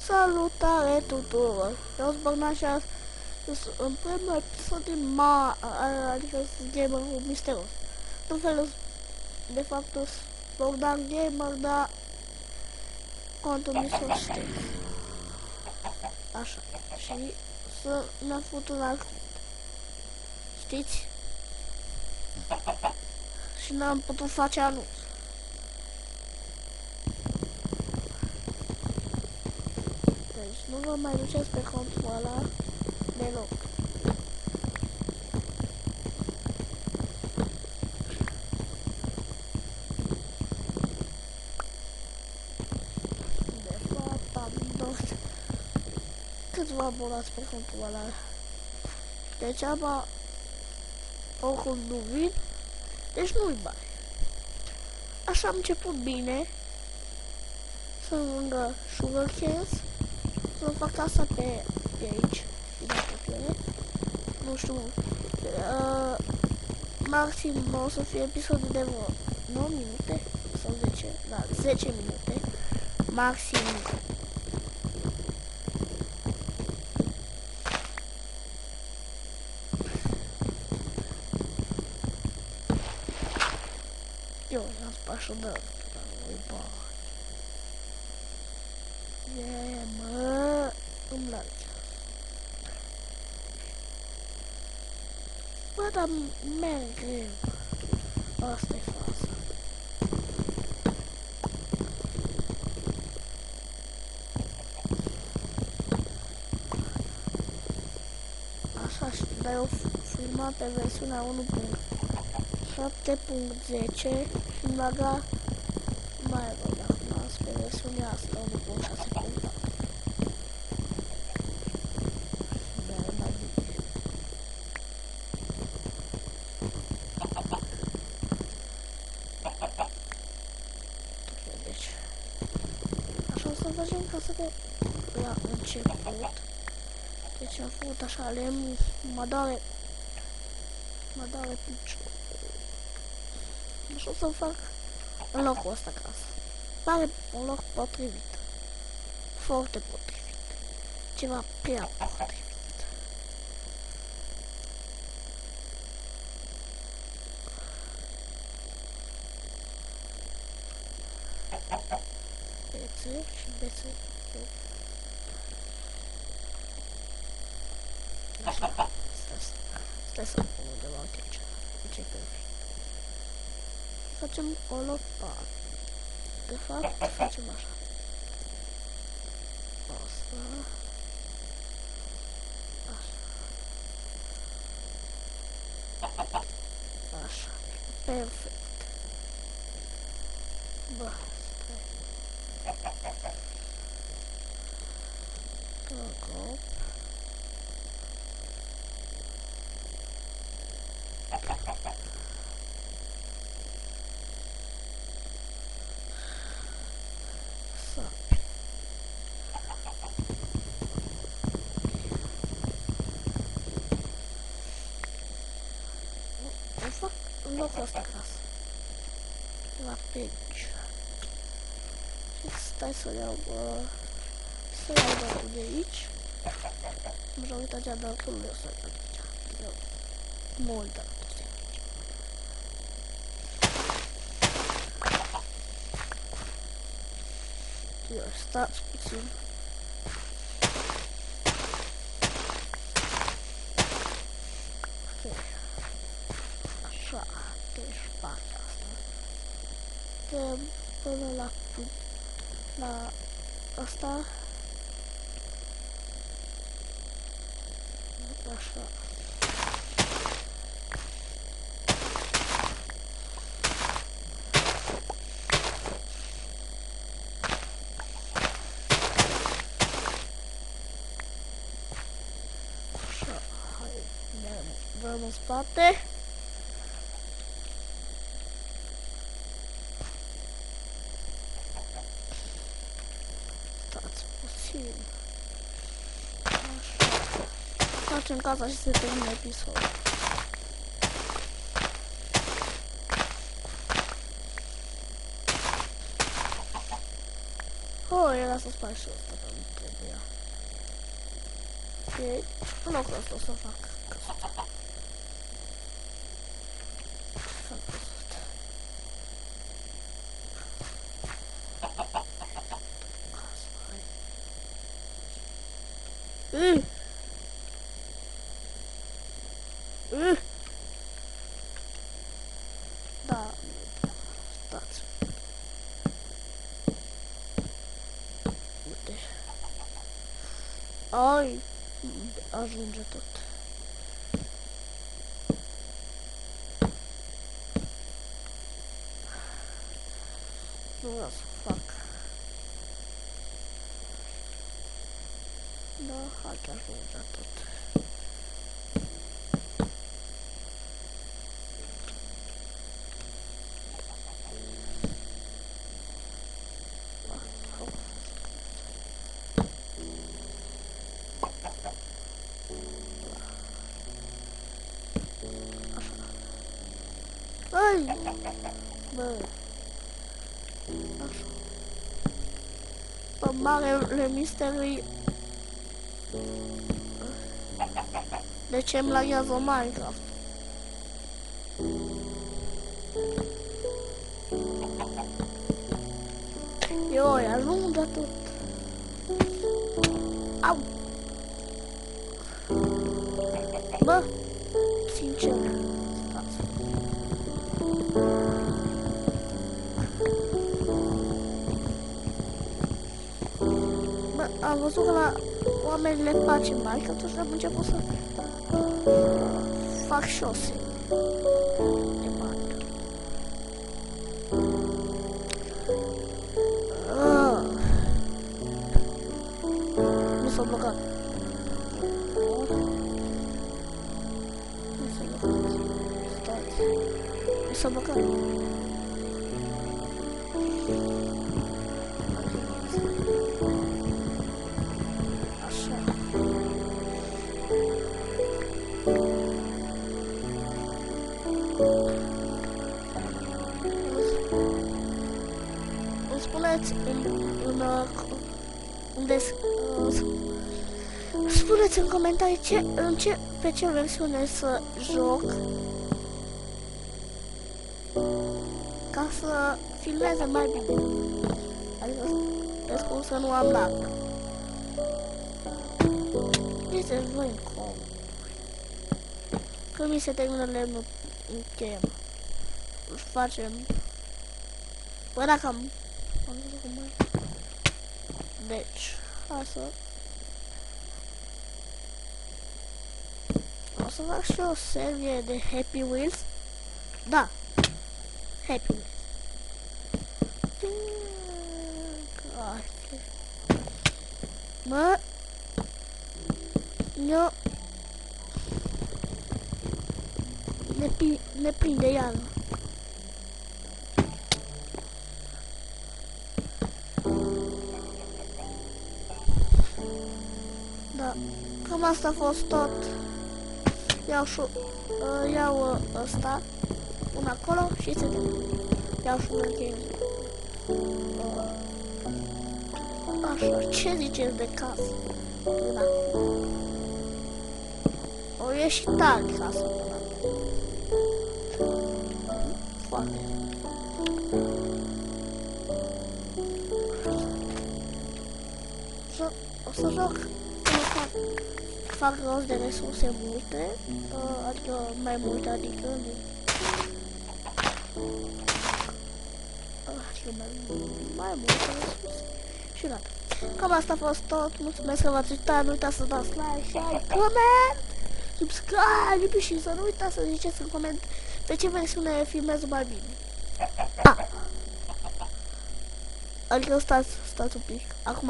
Salutare tuturor! Eu sunt Bogdan și sunt în primul episod din adică sunt gamerul misterios. Nu fel, de fapt, sunt Bogdan Gamer, dar contul mi s-o știți. Așa. Și mi-a făcut un alt cont. Știți? Și n-am putut face anunț. Deci nu vă mai duceți pe contul ăla deloc. De fapt am doar câțiva abonați pe contul ăla. Deci oricum nu vin, deci nu-i bani. Așa am început bine. Sunt lângă Sugarcanes. Să fac casa pe aici. Nu știu. Maxim o să fie episodul de vreo 9 minute sau 10. Da, 10 minute. Maxim. Eu i-am spart și de mă, îmi place. Bă, dar mereu. Asta-i faza. Așa, dar eu filmat pe versiunea 1.7.10 și baga mai rău acum pe versiunea asta 1.6.4. Să facem casa de la început. Deci am făcut așa lemn, mă doare piciorul. Deci o să fac în locul ăsta casa. Pare un loc potrivit. Foarte potrivit. Ceva prea potrivit. Bețe și bețe. Așa, stai să pun undeva aici. Începem. Facem o lopată. De fapt, facem așa. Asta. Așa. Așa. Perfect. Bă, Go. Sapi. Eu fac în locul ăsta casă. La pe aici. Și stai să iau dacul de aici. Majoritatea dacului o să iau de aici. Mult dac de aici. Eu stați puțin. Așa, deci partea asta. De până la asta. Așa. Așa, hai, dăm în spate. Stați puțin. Așa. Facem casa și se termină episodul. Oh, era să sparg și ăsta, dar nu trebuie. Și în locul ăsta o să fac Da, stați. Uite. Ai, ajunge tot. Nu vreau să fac. Da, hai că ajunge tot. Ai! Bă! Așa. Bă, marele misterii. De ce îmi laghează Minecraft? Ioi, ajunge tot. Au! Bă! Sincer, stați. Bă, am văzut că la oamenii le place Minecraft, atunci am început să fac și o serie de Minecraft. Nu s-a blocat. Nu s-a blocat. Stați. Nu s-a blocat. Așa. Îmi spuneți spuneți în comentarii pe ce versiune să joc ca să filmeze mai bine. Adică vezi cum să nu am lag. Ziceți voi în com. Când mi se termină lemnul, încheiem. Facem. Bă, dacă am văzut cum mai. Deci, hai să... O să fac și o serie de Happy Wheels. Da. Happy Wheels. Mă... Eu... Ne prinde iarna. Da. Cam asta a fost tot. Iau ăsta. Un acolo și ți-l iau și un închei. Așa, ce ziceți de casă? Până acum. O ieși tare casă până acum. Foarte. O să joc până fac rost de resurse multe, adică mai multe, adică mai multe resurse și gata. Cam asta a fost tot, mulțumesc că v-ați uitat, nu uitați să dați like, share, comment, subscribe și să nu uitați să ziceți în coment pe ce versiune filmez mai bine. Adică stați un pic, acum